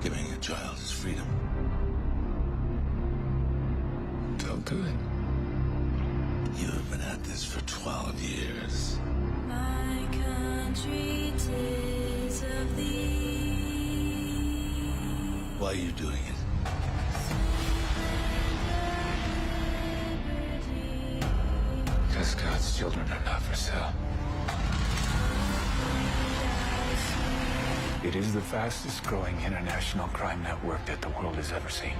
Giving a child his freedom. Don't do it. You have been at this for 12 years. My country, 'tis of thee. Why are you doing it? Because God's children are not for sale. It is the fastest growing international crime network that the world has ever seen.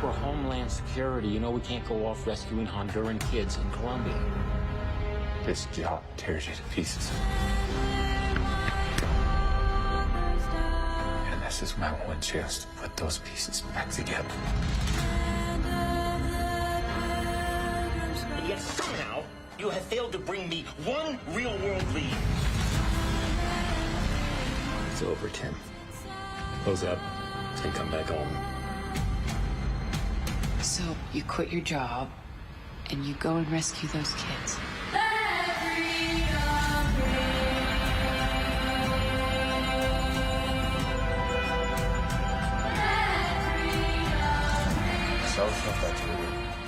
For Homeland Security, you know we can't go off rescuing Honduran kids in Colombia. This job tears you to pieces. And this is my one chance to put those pieces back together. And yet somehow, you have failed to bring me one real-world lead. It's over, Tim. Close up. Tim, come back home. So you quit your job and you go and rescue those kids.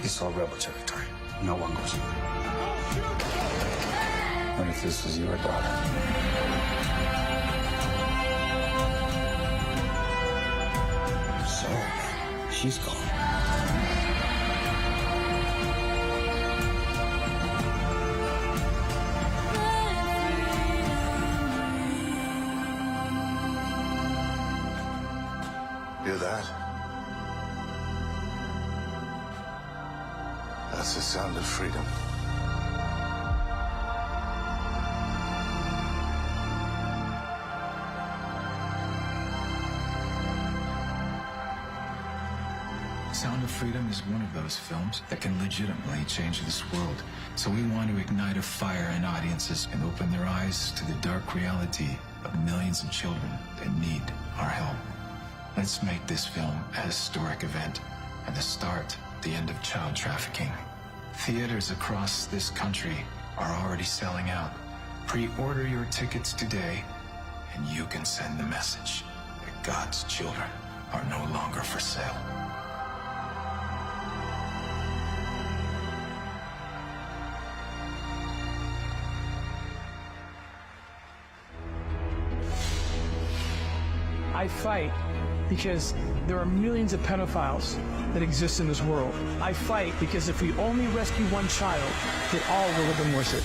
It's all rebel territory. No one goes in. What if this was your daughter? So, she's gone. Hear that? That's the sound of freedom. Sound of Freedom is one of those films that can legitimately change this world. So we want to ignite a fire in audiences and open their eyes to the dark reality of millions of children that need our help. Let's make this film a historic event and the start, the end of child trafficking. Theaters across this country are already selling out. Pre-order your tickets today, and you can send the message that God's children are no longer for sale. I fight because there are millions of pedophiles that exist in this world. I fight because if we only rescue one child, then all will have been worth it.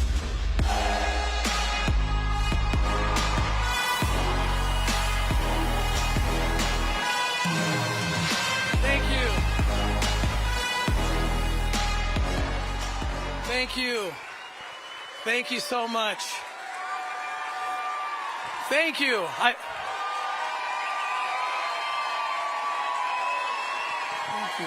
Thank you. Thank you. Thank you so much. Thank you. Thank you.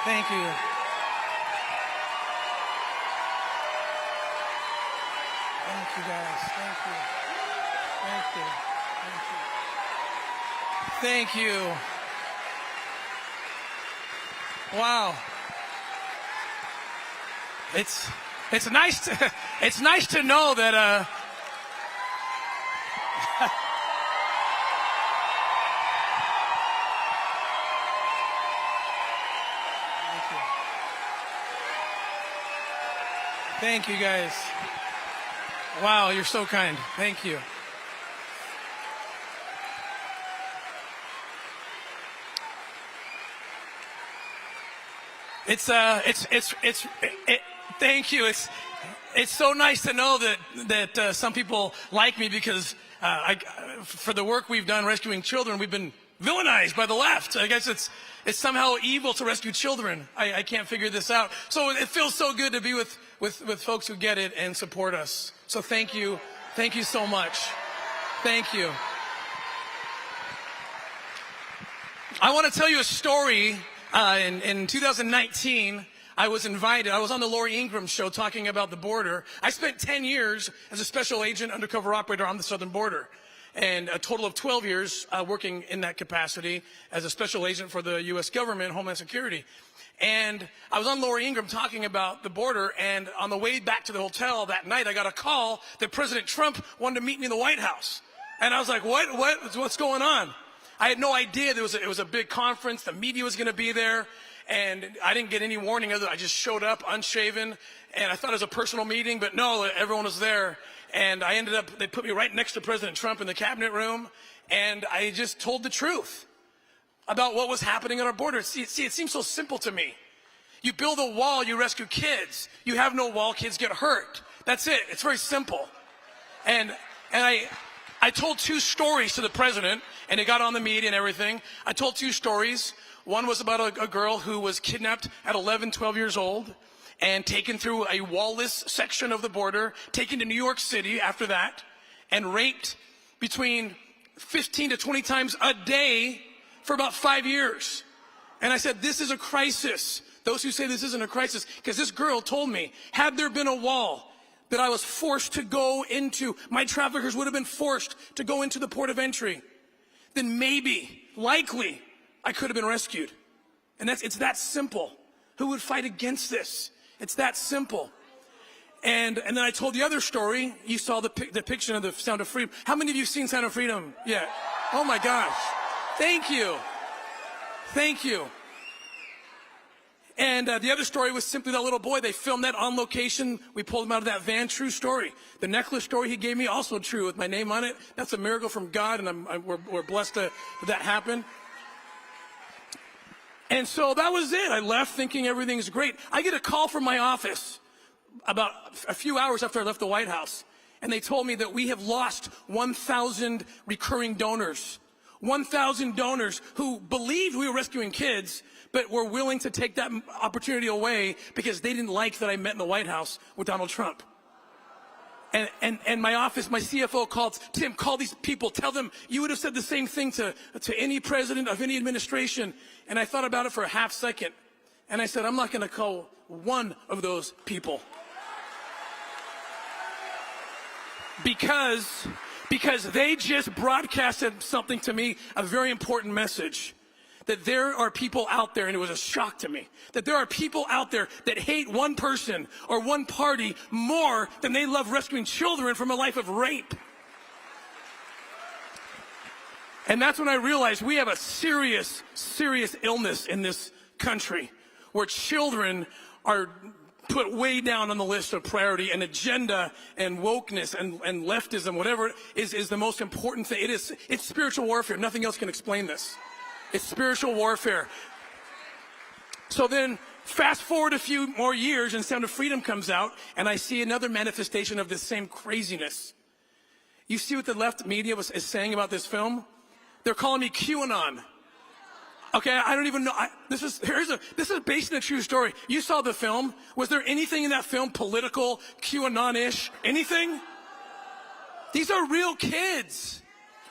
Thank you. Thank you, guys. Thank you. Thank you. Thank you. Thank you. Wow. It's nice to know that Thank you, guys. Wow, you're so kind. Thank you. Thank you. It's so nice to know that some people like me because for the work we've done rescuing children, we've been villainized by the left. I guess it's somehow evil to rescue children. I can't figure this out. So it feels so good to be with folks who get it and support us. So thank you. Thank you so much. Thank you. I want to tell you a story. In 2019, I was invited. I was on the Lori Ingram show talking about the border. I spent 10 years as a special agent undercover operator on the southern border. and a total of 12 years working in that capacity as a special agent for the U.S. government, Homeland Security. And I was on Lori Ingram talking about the border, and on the way back to the hotel that night, I got a call that President Trump wanted to meet me in the White House. And I was like, what's going on? I had no idea it was a big conference. The media was going to be there, and I didn't get any warning other than I just showed up unshaven, and I thought it was a personal meeting, but no, everyone was there. And I ended up, they put me right next to President Trump in the cabinet room, and I just told the truth about what was happening at our border. See, it seems so simple to me. You build a wall, you rescue kids. You have no wall, kids get hurt. That's it. It's very simple. And I told 2 stories to the president, and it got on the media and everything. I told 2 stories. One was about a girl who was kidnapped at 11, 12 years old and taken through a wall-less section of the border, taken to New York City after that, and raped between 15 to 20 times a day for about 5 years. And I said, this is a crisis. Those who say this isn't a crisis, because this girl told me, had there been a wall that I was forced to go into, my traffickers would have been forced to go into the port of entry, then maybe, likely, I could have been rescued. And it's that simple. Who would fight against this? It's that simple. And then I told the other story. You saw the depiction of the Sound of Freedom. How many of you have seen Sound of Freedom? Yeah. Oh my gosh. Thank you. Thank you. And the other story was simply that little boy. They filmed that on location. We pulled him out of that van. True story. The necklace story he gave me, also true, with my name on it. That's a miracle from God, and we're blessed that happened. And so that was it. I left thinking everything's great. I get a call from my office about a few hours after I left the White House, and they told me that we have lost 1,000 recurring donors. 1,000 donors who believed we were rescuing kids, but were willing to take that opportunity away because they didn't like that I met in the White House with Donald Trump. And my office, my CFO called, Tim, call these people, tell them you would have said the same thing to any president of any administration. And I thought about it for a half second, and I said, I'm not going to call one of those people. Because they just broadcasted something to me, a very important message. That there are people out there, and it was a shock to me, that there are people out there that hate one person or one party more than they love rescuing children from a life of rape. And that's when I realized we have a serious, serious illness in this country where children are put way down on the list of priority, and agenda and wokeness and leftism, whatever is the most important thing. It's spiritual warfare. Nothing else can explain this. It's spiritual warfare. So then, fast forward a few more years, and Sound of Freedom comes out, and I see another manifestation of this same craziness. You see what the left media is saying about this film? They're calling me QAnon. Okay, I don't even know. This is based on a true story. You saw the film. Was there anything in that film political, QAnon-ish, anything? These are real kids.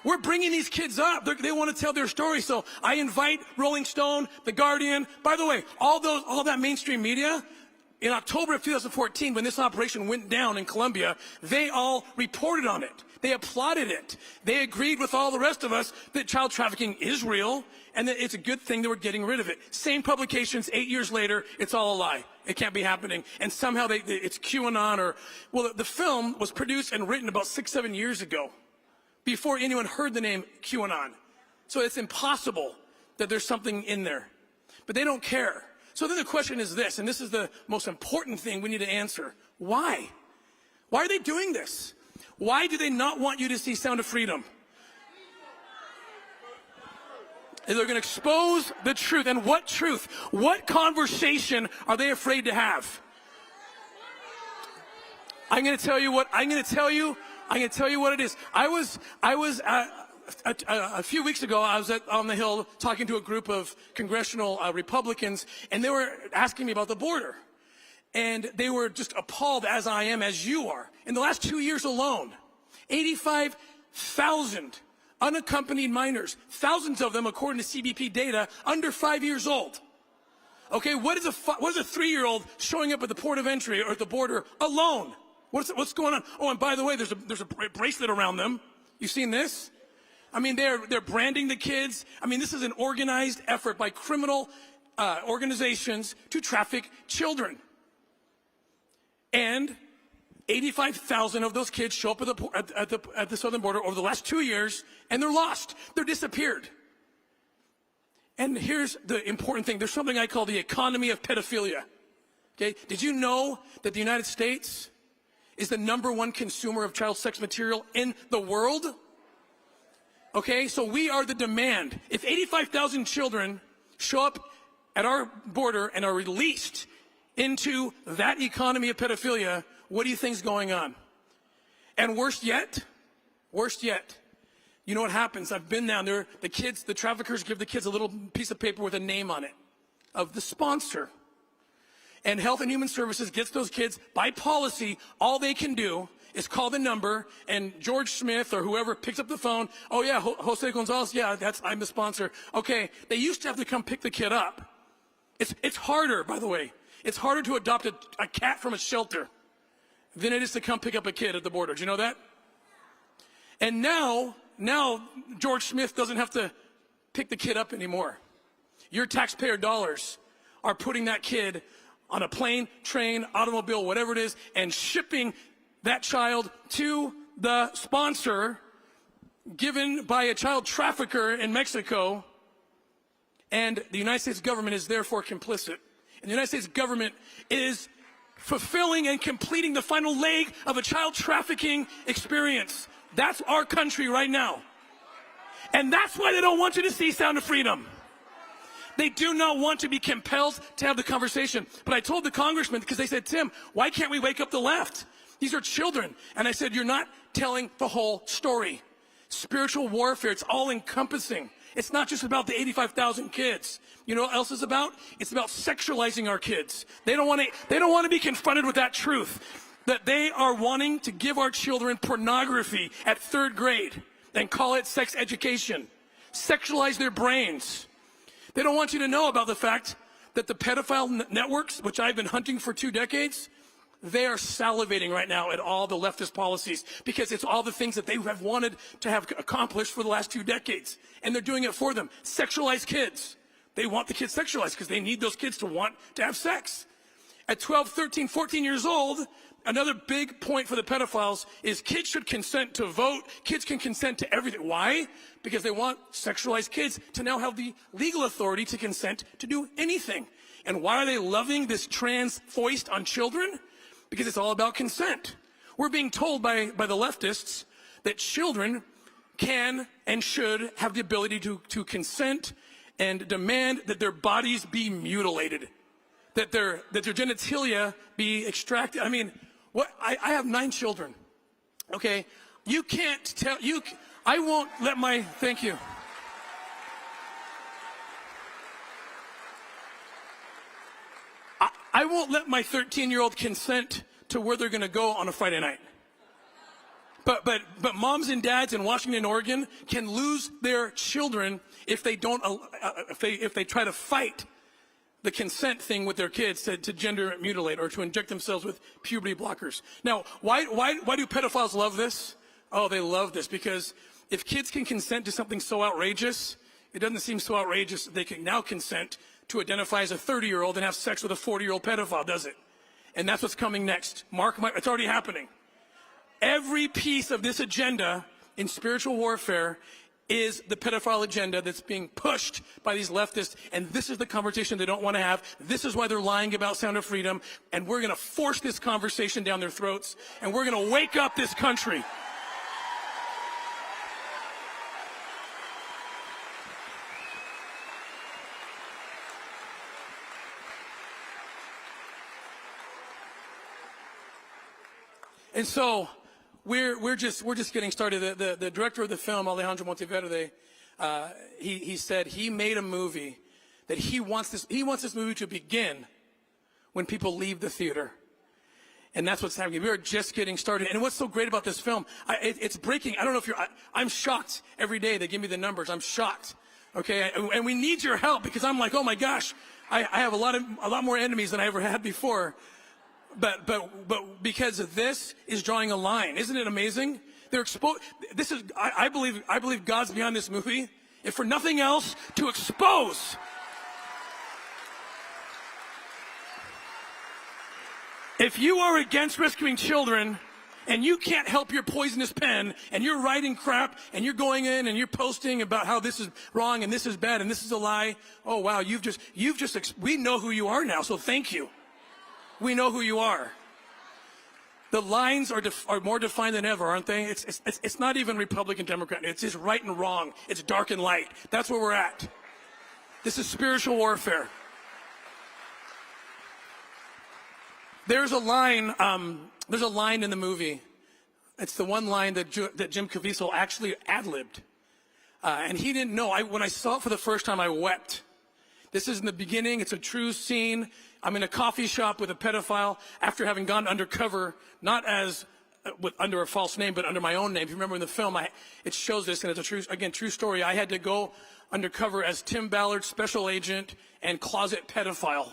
We're bringing these kids up. They want to tell their story. So I invite Rolling Stone, The Guardian. By the way, all that mainstream media, in October of 2014, when this operation went down in Colombia, they all reported on it. They applauded it. They agreed with all the rest of us that child trafficking is real and that it's a good thing that we're getting rid of it. Same publications, 8 years later, it's all a lie. It can't be happening. And somehow it's QAnon the film was produced and written about 6-7 years ago, before anyone heard the name QAnon. So it's impossible that there's something in there. But they don't care. So then the question is this, and this is the most important thing we need to answer. Why? Why are they doing this? Why do they not want you to see Sound of Freedom? And they're going to expose the truth. And what truth? What conversation are they afraid to have? I'm going to tell you what it is. I was a few weeks ago, I was on the Hill talking to a group of congressional Republicans, and they were asking me about the border. And they were just appalled, as I am, as you are. In the last 2 years alone, 85,000 unaccompanied minors, thousands of them, according to CBP data, under 5 years old. Okay, what is a 3-year-old showing up at the port of entry or at the border alone? What's going on? Oh, and by the way, there's a bracelet around them. You seen this? I mean, they're branding the kids. I mean, this is an organized effort by criminal organizations to traffic children. And 85,000 of those kids show up at the southern border over the last 2 years, and they're lost. They're disappeared. And here's the important thing. There's something I call the economy of pedophilia. Okay? Did you know that the United States is the #1 consumer of child sex material in the world? Okay, so we are the demand. If 85,000 children show up at our border and are released into that economy of pedophilia, what do you think's going on? And worst yet, you know what happens? I've been down there. The traffickers give the kids a little piece of paper with a name on it of the sponsor. And Health and Human Services gets those kids, by policy, all they can do is call the number, and George Smith or whoever picks up the phone. Oh yeah, Jose Gonzalez, yeah, I'm the sponsor. Okay, they used to have to come pick the kid up. It's harder, by the way. It's harder to adopt a cat from a shelter than it is to come pick up a kid at the border. Do you know that? And now George Smith doesn't have to pick the kid up anymore. Your taxpayer dollars are putting that kid on a plane, train, automobile, whatever it is, and shipping that child to the sponsor given by a child trafficker in Mexico, and the United States government is therefore complicit. And the United States government is fulfilling and completing the final leg of a child trafficking experience. That's our country right now. And that's why they don't want you to see Sound of Freedom. They do not want to be compelled to have the conversation. But I told the congressman, because they said, Tim, why can't we wake up the left? These are children. And I said, you're not telling the whole story. Spiritual warfare, it's all encompassing. It's not just about the 85,000 kids. You know what else is about? It's about sexualizing our kids. They don't want to be confronted with that truth, that they are wanting to give our children pornography at 3rd grade and call it sex education. Sexualize their brains. They don't want you to know about the fact that the pedophile networks, which I've been hunting for 2 decades, they are salivating right now at all the leftist policies because it's all the things that they have wanted to have accomplished for the last 2 decades. And they're doing it for them. Sexualize kids. They want the kids sexualized because they need those kids to want to have sex. At 12, 13, 14 years old, another big point for the pedophiles is kids should consent to vote. Kids can consent to everything. Why? Because they want sexualized kids to now have the legal authority to consent to do anything. And why are they loving this trans foist on children? Because it's all about consent. We're being told by the leftists that children can and should have the ability to consent and demand that their bodies be mutilated, that their genitalia be extracted. I mean, I have 9 children. Okay, you can't tell I won't let my thank you. I won't let my 13-year-old consent to where they're going to go on a Friday night. But moms and dads in Washington, Oregon can lose their children if they don't if they try to fight the consent thing with their kids to gender mutilate or to inject themselves with puberty blockers. Now, why do pedophiles love this? Oh, they love this because if kids can consent to something so outrageous, it doesn't seem so outrageous that they can now consent to identify as a 30-year-old and have sex with a 40-year-old pedophile, does it? And that's what's coming next. It's already happening. Every piece of this agenda in spiritual warfare is the pedophile agenda that's being pushed by these leftists, and this is the conversation they don't want to have. This is why they're lying about Sound of Freedom, and we're going to force this conversation down their throats, and we're going to wake up this country. And so we're just getting started. The director of the film, Alejandro Monteverde, he said he made a movie that he wants this movie to begin when people leave the theater. And that's what's happening. We are just getting started. And what's so great about this film, it's breaking. I don't know if I'm shocked every day. They give me the numbers. I'm shocked. Okay. And we need your help because I'm like, oh my gosh, I have a lot more enemies than I ever had before. But because of this is drawing a line. Isn't it amazing They're exposed. This is, I believe God's behind this movie, if for nothing else, to expose. If you are against rescuing children, and you can't help your poisonous pen, and you're writing crap, and you're going in and you're posting about how this is wrong and this is bad and this is a lie, oh wow, we know who you are now, so thank you. We know who you are. The lines are more defined than ever, aren't they? It's not even Republican, Democrat. It's just right and wrong. It's dark and light. That's where we're at. This is spiritual warfare. There's a line in the movie. It's the one line that Jim Caviezel actually ad-libbed. And he didn't know. When I saw it for the first time, I wept. This is in the beginning. It's a true scene. I'm in a coffee shop with a pedophile after having gone undercover, not as under a false name, but under my own name. If you remember in the film, it shows this, and it's a true story. I had to go undercover as Tim Ballard, special agent, and closet pedophile.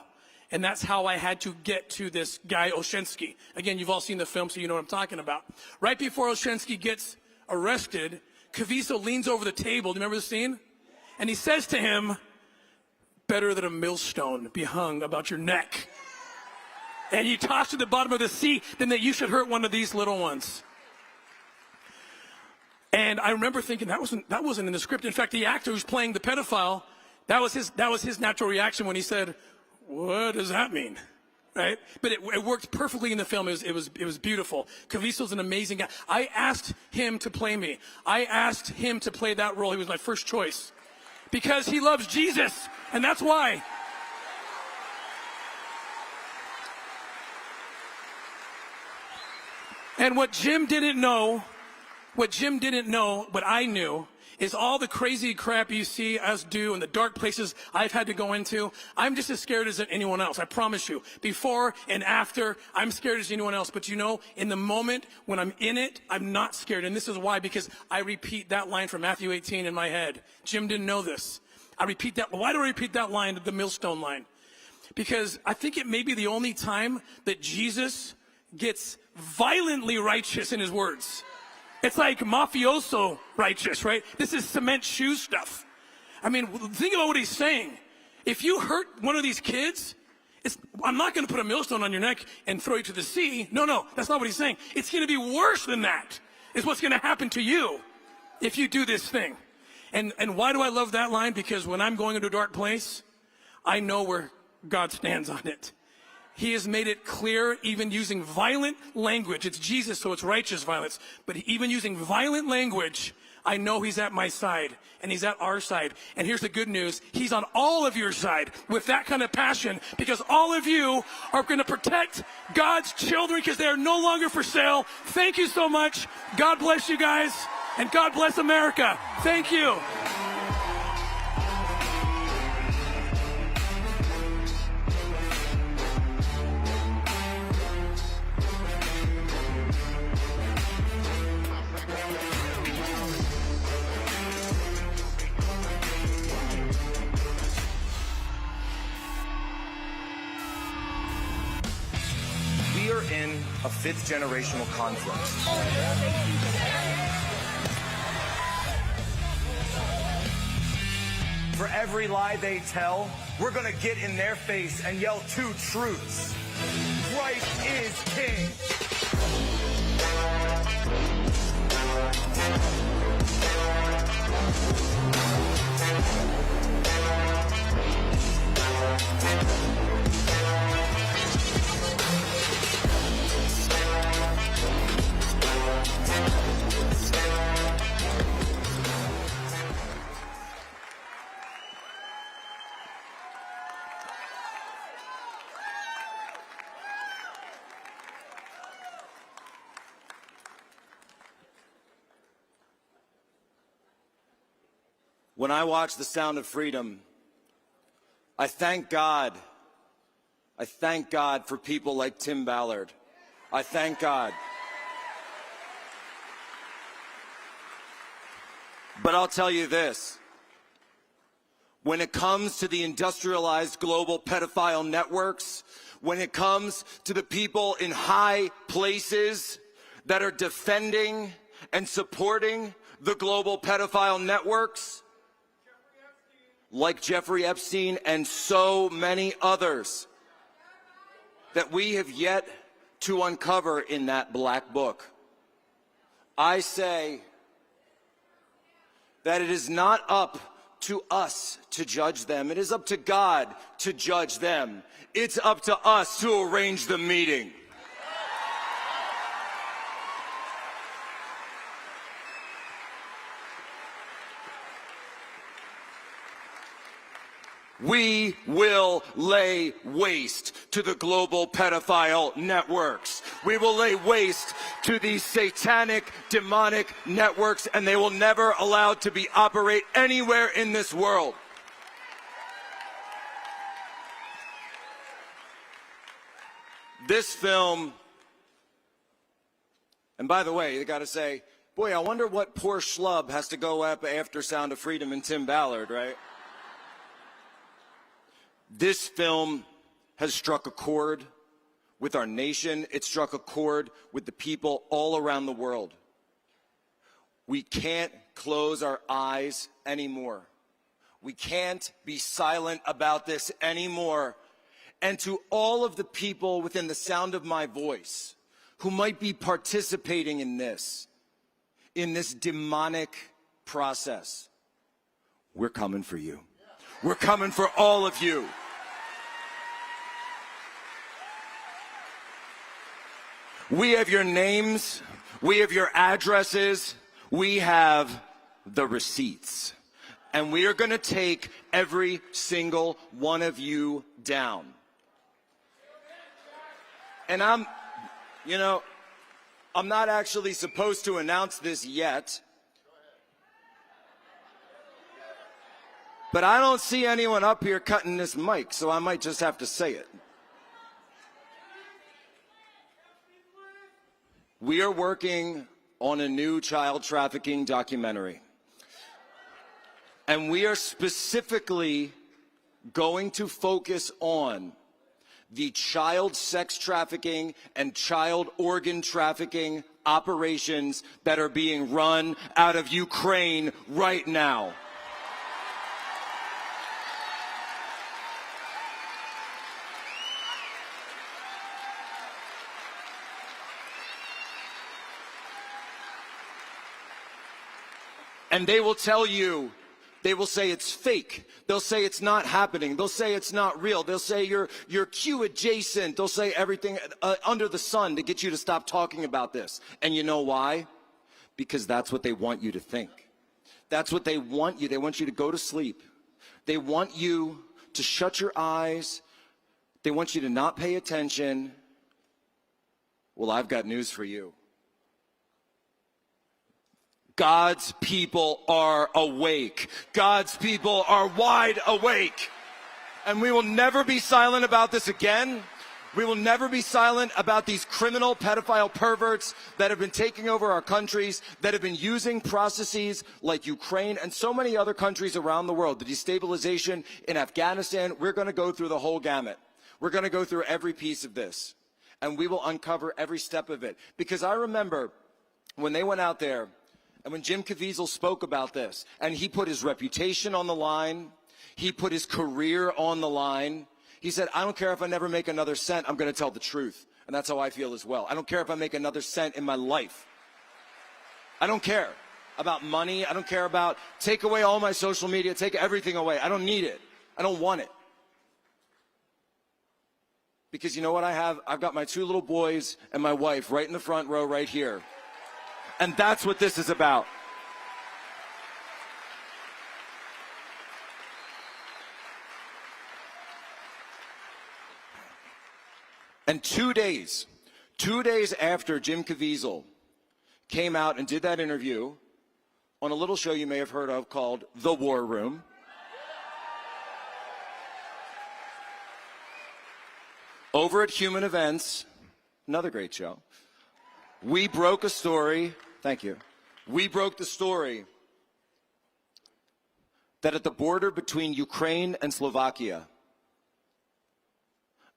And that's how I had to get to this guy, Oshensky. Again, you've all seen the film, so you know what I'm talking about. Right before Oshensky gets arrested, Caviezel leans over the table. Do you remember the scene? And he says to him, "Better than a millstone be hung about your neck. And you toss to the bottom of the sea than that you should hurt one of these little ones." And I remember thinking that wasn't in the script. In fact, the actor who's playing the pedophile, that was his natural reaction when he said, "What does that mean?" Right? But it worked perfectly in the film. It was beautiful. Caviezel's an amazing guy. I asked him to play me. I asked him to play that role. He was my first choice because he loves Jesus, and that's why. And what Jim didn't know, what I knew, is all the crazy crap you see us do and the dark places I've had to go into. I'm just as scared as anyone else, I promise you. Before and after, I'm scared as anyone else. But you know, in the moment when I'm in it, I'm not scared. And this is why, because I repeat that line from Matthew 18 in my head. Jim didn't know this. I repeat that. Why do I repeat that line, the millstone line? Because I think it may be the only time that Jesus gets violently righteous in his words. It's like mafioso righteous, right? This is cement shoe stuff. I mean, think about what he's saying. If you hurt one of these kids, I'm not going to put a millstone on your neck and throw you to the sea. No, that's not what he's saying. It's going to be worse than that, is what's going to happen to you if you do this thing. And why do I love that line? Because when I'm going into a dark place, I know where God stands on it. He has made it clear, even using violent language. It's Jesus, so it's righteous violence. But even using violent language, I know he's at my side, and he's at our side. And here's the good news. He's on all of your side with that kind of passion, because all of you are going to protect God's children because they are no longer for sale. Thank you so much. God bless you guys, and God bless America. Thank you. We are in a fifth generational conflict. For every lie they tell, we're gonna get in their face and yell two truths. Christ is King. When I watch The Sound of Freedom, I thank God. I thank God for people like Tim Ballard. I thank God. But I'll tell you this. When it comes to the industrialized global pedophile networks, when it comes to the people in high places that are defending and supporting the global pedophile networks like Jeffrey Epstein and so many others that we have yet to uncover in that black book. I say that it is not up to us to judge them. It is up to God to judge them. It's up to us to arrange the meeting. We will lay waste to the global pedophile networks. We will lay waste to these satanic, demonic networks, and they will never allowed to be operate anywhere in this world. This film, and by the way, you gotta say, boy, I wonder what poor schlub has to go up after Sound of Freedom and Tim Ballard, right? This film has struck a chord with our nation. It struck a chord with the people all around the world. We can't close our eyes anymore. We can't be silent about this anymore. And to all of the people within the sound of my voice who might be participating in this demonic process, we're coming for you. We're coming for all of you. We have your names, we have your addresses, we have the receipts. And we are going to take every single one of you down. And I'm not actually supposed to announce this yet. But I don't see anyone up here cutting this mic, so I might just have to say it. We are working on a new child trafficking documentary. And we are specifically going to focus on the child sex trafficking and child organ trafficking operations that are being run out of Ukraine right now. And they will tell you, they will say it's fake. They'll say it's not happening. They'll say it's not real. They'll say you're Q adjacent. They'll say everything under the sun to get you to stop talking about this. And you know why? Because that's what they want you to think. That's what they want you. They want you to go to sleep. They want you to shut your eyes. They want you to not pay attention. Well, I've got news for you. God's people are awake. God's people are wide awake. And we will never be silent about this again. We will never be silent about these criminal pedophile perverts that have been taking over our countries, that have been using processes like Ukraine and so many other countries around the world. The destabilization in Afghanistan, we're going to go through the whole gamut. We're going to go through every piece of this. And we will uncover every step of it. Because I remember when they went out there, and when Jim Caviezel spoke about this, and he put his reputation on the line, he put his career on the line, he said, I don't care if I never make another cent, I'm going to tell the truth. And that's how I feel as well. I don't care if I make another cent in my life. I don't care about money. I don't care about take away all my social media, take everything away. I don't need it. I don't want it. Because you know what I have? I've got my 2 little boys and my wife right in the front row right here. And that's what this is about. And 2 days after Jim Caviezel came out and did that interview on a little show you may have heard of called The War Room, over at Human Events, another great show, we broke a story. Thank you. We broke the story that at the border between Ukraine and Slovakia,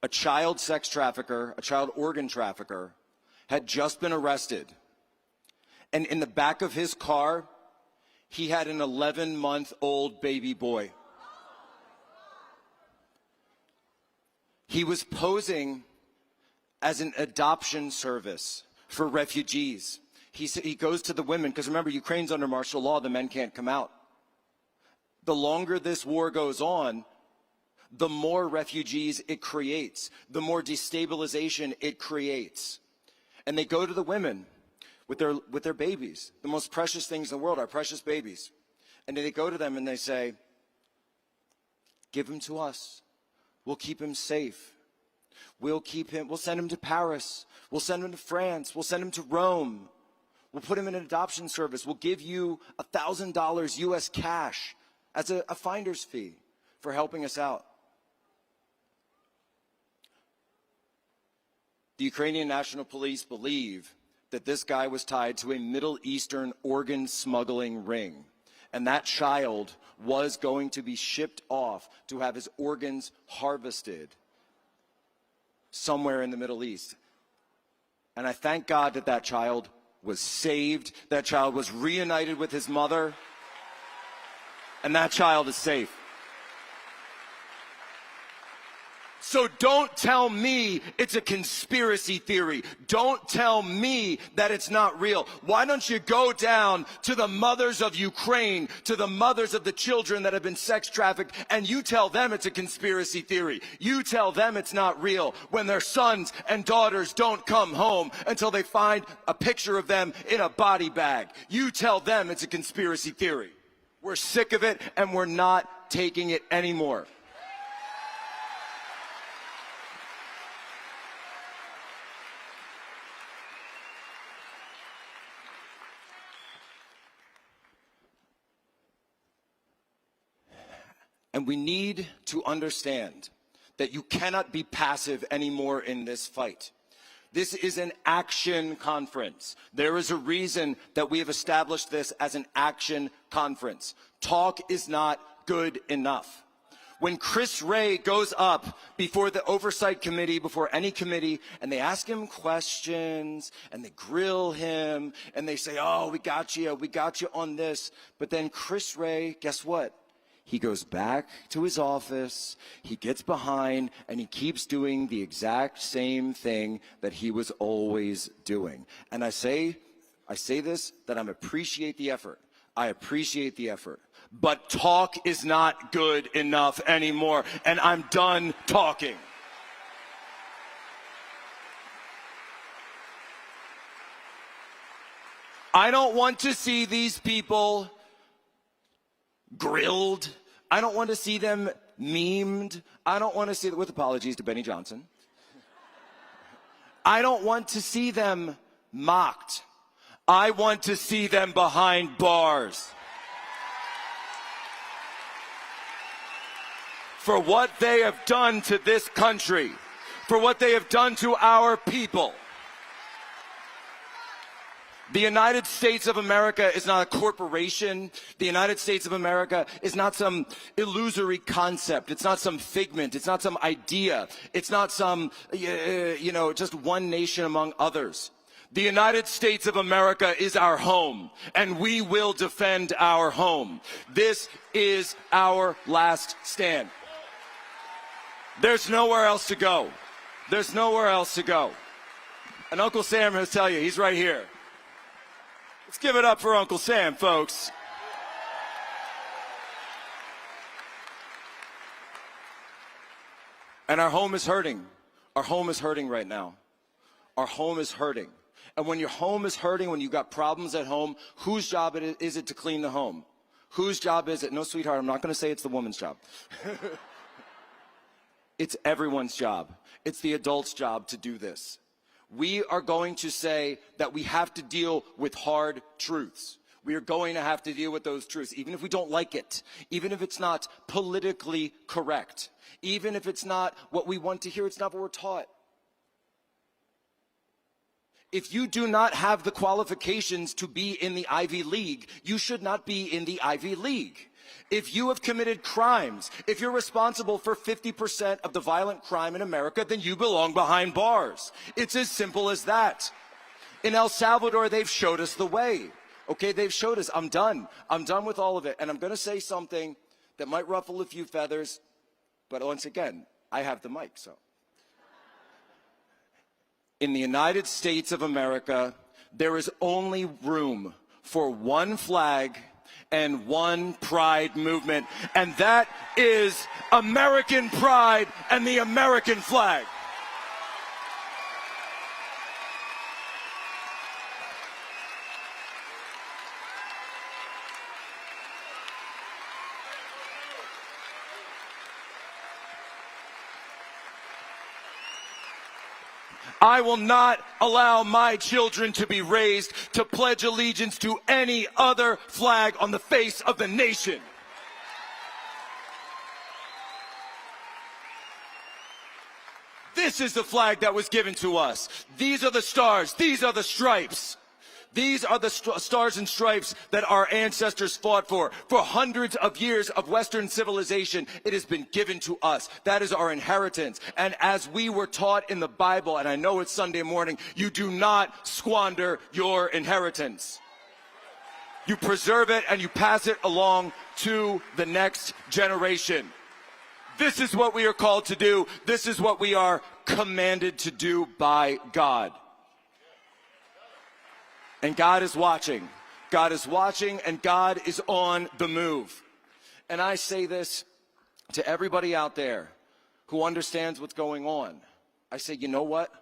a child sex trafficker, a child organ trafficker, had just been arrested. And in the back of his car, he had an 11-month-old baby boy. He was posing as an adoption service for refugees. He goes to the women, because remember, Ukraine's under martial law, the men can't come out. The longer this war goes on, the more refugees it creates, the more destabilization it creates. And they go to the women with their babies, the most precious things in the world, our precious babies. And they go to them and they say, give him to us. We'll keep him safe. We'll send him to Paris. We'll send him to France. We'll send him to Rome. We'll put him in an adoption service. We'll give you $1,000 US cash as a finder's fee for helping us out. The Ukrainian National Police believe that this guy was tied to a Middle Eastern organ smuggling ring. And that child was going to be shipped off to have his organs harvested somewhere in the Middle East. And I thank God that that child was saved. That child was reunited with his mother. And that child is safe. So don't tell me it's a conspiracy theory. Don't tell me that it's not real. Why don't you go down to the mothers of Ukraine, to the mothers of the children that have been sex trafficked, and you tell them it's a conspiracy theory. You tell them it's not real when their sons and daughters don't come home until they find a picture of them in a body bag. You tell them it's a conspiracy theory. We're sick of it, and we're not taking it anymore. And we need to understand that you cannot be passive anymore in this fight. This is an action conference. There is a reason that we have established this as an action conference. Talk is not good enough. When Chris Wray goes up before the oversight committee, before any committee, and they ask him questions, and they grill him, and they say, oh, we got you on this. But then Chris Wray, guess what? He goes back to his office, he gets behind, and he keeps doing the exact same thing that he was always doing. And I say this, that I appreciate the effort. I appreciate the effort. But talk is not good enough anymore, and I'm done talking. I don't want to see these people grilled. I don't want to see them memed. I don't want to see, with apologies to Benny Johnson. I don't want to see them mocked. I want to see them behind bars. For what they have done to this country, for what they have done to our people. The United States of America is not a corporation. The United States of America is not some illusory concept. It's not some figment. It's not some idea. It's not some, just one nation among others. The United States of America is our home, and we will defend our home. This is our last stand. There's nowhere else to go. There's nowhere else to go. And Uncle Sam will tell you, he's right here. Let's give it up for Uncle Sam, folks. And our home is hurting. Our home is hurting right now. Our home is hurting. And when your home is hurting, when you've got problems at home, whose job is it to clean the home? Whose job is it? No, sweetheart, I'm not going to say it's the woman's job. It's everyone's job. It's the adult's job to do this. We are going to say that we have to deal with hard truths. We are going to have to deal with those truths, even if we don't like it, even if it's not politically correct, even if it's not what we want to hear, it's not what we're taught. If you do not have the qualifications to be in the Ivy League, you should not be in the Ivy League. If you have committed crimes, if you're responsible for 50% of the violent crime in America, then you belong behind bars. It's as simple as that. In El Salvador, they've showed us the way. Okay, they've showed us. I'm done. I'm done with all of it. And I'm going to say something that might ruffle a few feathers. But once again, I have the mic, so. In the United States of America, there is only room for one flag and one pride movement. And that is American pride and the American flag. I will not allow my children to be raised to pledge allegiance to any other flag on the face of the nation. This is the flag that was given to us. These are the stars. These are the stripes. These are the stars and stripes that our ancestors fought for. For hundreds of years of Western civilization, it has been given to us. That is our inheritance. And as we were taught in the Bible, and I know it's Sunday morning, you do not squander your inheritance. You preserve it and you pass it along to the next generation. This is what we are called to do. This is what we are commanded to do by God. And God is watching. God is watching, and God is on the move. And I say this to everybody out there who understands what's going on. I say, you know what?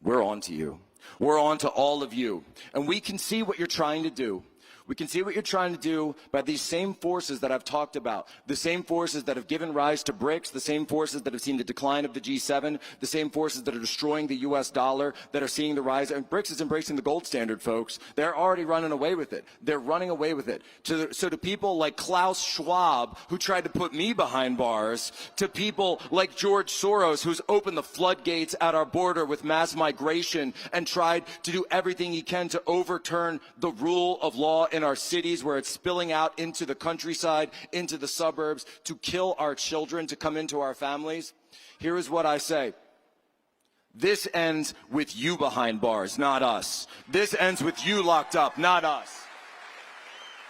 We're on to you. We're on to all of you. And we can see what you're trying to do. We can see what you're trying to do by these same forces that I've talked about, the same forces that have given rise to BRICS, the same forces that have seen the decline of the G7, the same forces that are destroying the U.S. dollar, that are seeing the rise. And BRICS is embracing the gold standard, folks. They're already running away with it. They're running away with it. So to people like Klaus Schwab, who tried to put me behind bars, to people like George Soros, who's opened the floodgates at our border with mass migration and tried to do everything he can to overturn the rule of law in our cities, where it's spilling out into the countryside, into the suburbs, to kill our children, to come into our families. Here is what I say. This ends with you behind bars, not us. This ends with you locked up, not us.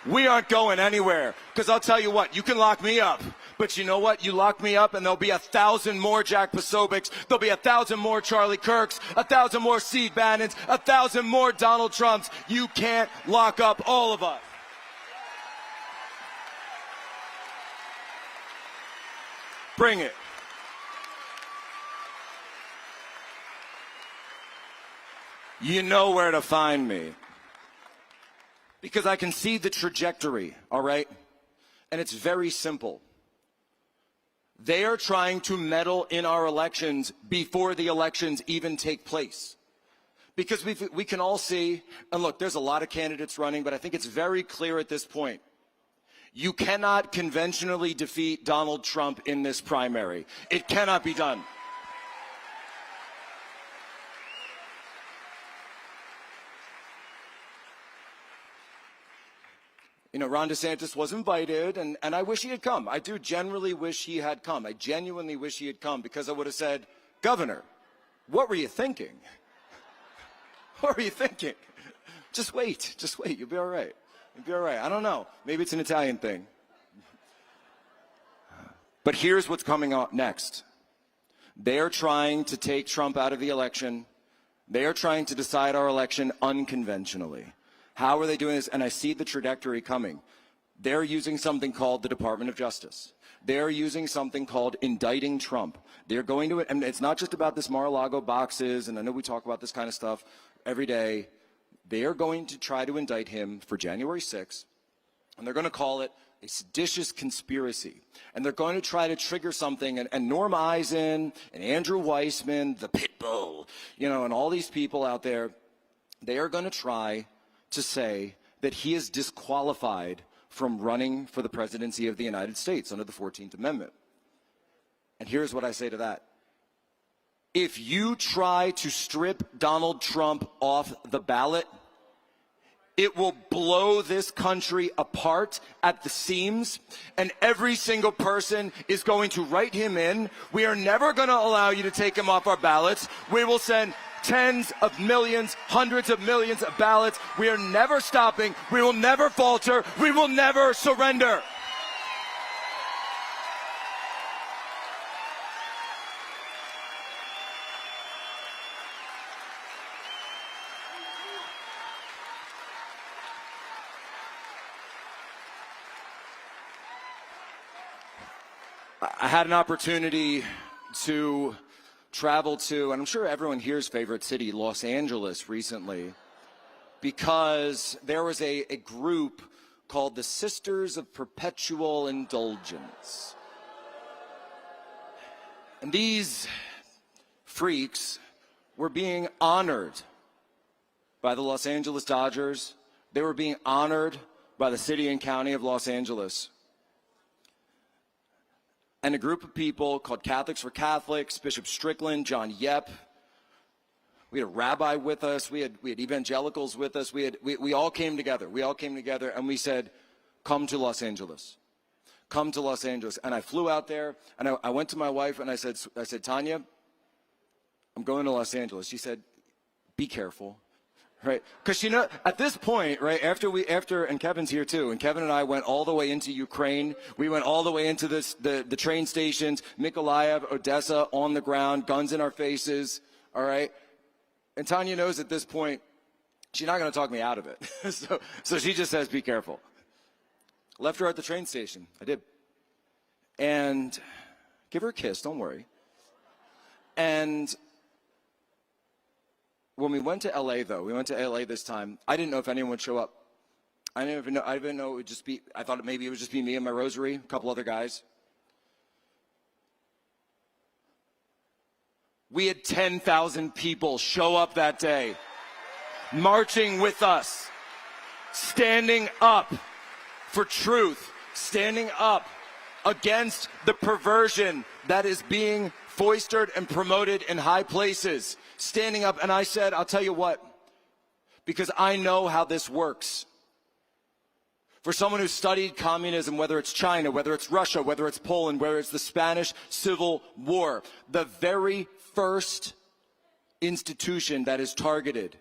We aren't going anywhere, because I'll tell you what, you can lock me up. But you know what? You lock me up and there'll be 1,000 more Jack Posobics. There'll be 1,000 more Charlie Kirks, 1,000 more Steve Bannons, 1,000 more Donald Trumps. You can't lock up all of us. Bring it. You know where to find me. Because I can see the trajectory, all right? And it's very simple. They are trying to meddle in our elections before the elections even take place. Because we can all see, and look, there's a lot of candidates running, but I think it's very clear at this point. You cannot conventionally defeat Donald Trump in this primary. It cannot be done. You know, Ron DeSantis was invited, and I wish he had come. I do generally wish he had come. I genuinely wish he had come, because I would have said, Governor, what were you thinking? What were you thinking? Just wait. You'll be all right. You'll be all right. I don't know. Maybe it's an Italian thing. But here's what's coming up next. They are trying to take Trump out of the election. They are trying to decide our election unconventionally. How are they doing this? And I see the trajectory coming. They're using something called the Department of Justice. They're using something called indicting Trump. They're going to, and it's not just about this Mar-a-Lago boxes, and I know we talk about this kind of stuff every day. They are going to try to indict him for January 6th, and they're going to call it a seditious conspiracy. And they're going to try to trigger something, and Norm Eisen and Andrew Weissman, the pit bull, you know, and all these people out there, they are going to try to say that he is disqualified from running for the presidency of the United States under the 14th Amendment. And here's what I say to that. If you try to strip Donald Trump off the ballot, it will blow this country apart at the seams, and every single person is going to write him in. We are never going to allow you to take him off our ballots. We will send tens of millions, hundreds of millions of ballots. We are never stopping. We will never falter. We will never surrender. I had an opportunity to travel to, and I'm sure everyone here's favorite city, Los Angeles, recently, because there was a group called the Sisters of Perpetual Indulgence. And these freaks were being honored by the Los Angeles Dodgers. They were being honored by the city and county of Los Angeles. And a group of people called Catholics for Catholics, Bishop Strickland, John Yep. We had a rabbi with us. We had evangelicals with us. We all came together. We all came together and we said, come to Los Angeles. Come to Los Angeles. And I flew out there and I went to my wife and I said, Tanya, I'm going to Los Angeles. She said, be careful. Right, because you know, at this point, right, after, and Kevin's here too, and Kevin and I went all the way into Ukraine. We went all the way into the train stations, Mykolaiv, Odessa, on the ground, guns in our faces, all right? And Tanya knows at this point, she's not going to talk me out of it. so she just says, be careful. Left her at the train station. I did. And give her a kiss, don't worry. And when we went to LA, though, we went to LA this time, I didn't know if anyone would show up. I didn't know it would just be, I thought maybe it would just be me and my rosary, a couple other guys. We had 10,000 people show up that day, marching with us, standing up for truth, standing up against the perversion that is being foisted and promoted in high places. Standing up, and I said, I'll tell you what, because I know how this works. For someone who studied communism, whether it's China, whether it's Russia, whether it's Poland, whether it's the Spanish Civil War, the very first institution that is targeted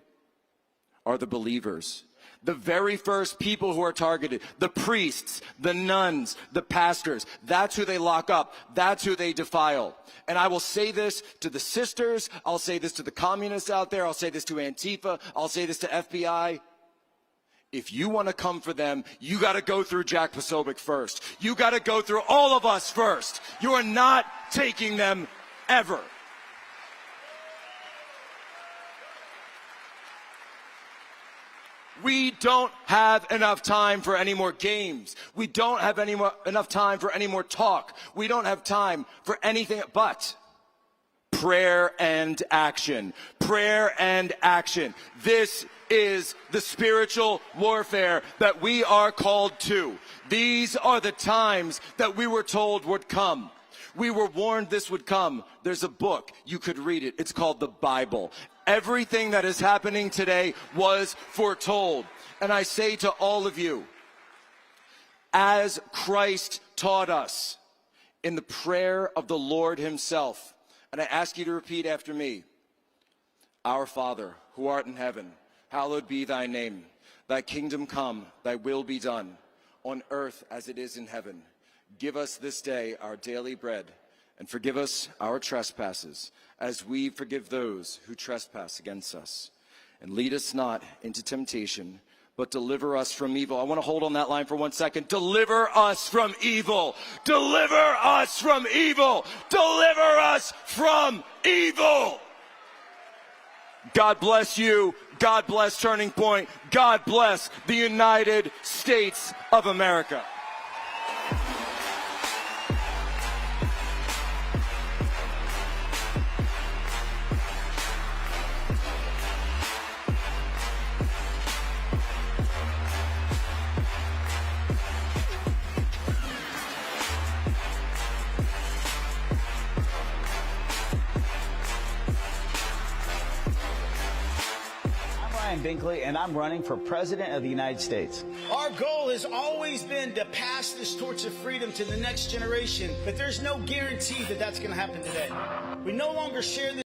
are the believers. The very first people who are targeted, the priests, the nuns, the pastors, that's who they lock up. That's who they defile. And I will say this to the sisters. I'll say this to the communists out there. I'll say this to Antifa. I'll say this to FBI. If you want to come for them, you got to go through Jack Posobiec first. You got to go through all of us first. You are not taking them ever. We don't have enough time for any more games. We don't have enough time for any more talk. We don't have time for anything but prayer and action. Prayer and action. This is the spiritual warfare that we are called to. These are the times that we were told would come. We were warned this would come. There's a book. You could read it. It's called the Bible. Everything that is happening today was foretold. And I say to all of you, as Christ taught us in the prayer of the Lord himself, and I ask you to repeat after me, Our Father, who art in heaven, hallowed be thy name. Thy kingdom come, thy will be done, on earth as it is in heaven. Give us this day our daily bread, and forgive us our trespasses, as we forgive those who trespass against us. And lead us not into temptation, but deliver us from evil. I want to hold on that line for 1 second. Deliver us from evil. Deliver us from evil. Deliver us from evil. God bless you. God bless Turning Point. God bless the United States of America. Binkley, and I'm running for President of the United States. Our goal has always been to pass this torch of freedom to the next generation, but there's no guarantee that that's going to happen today. We no longer share this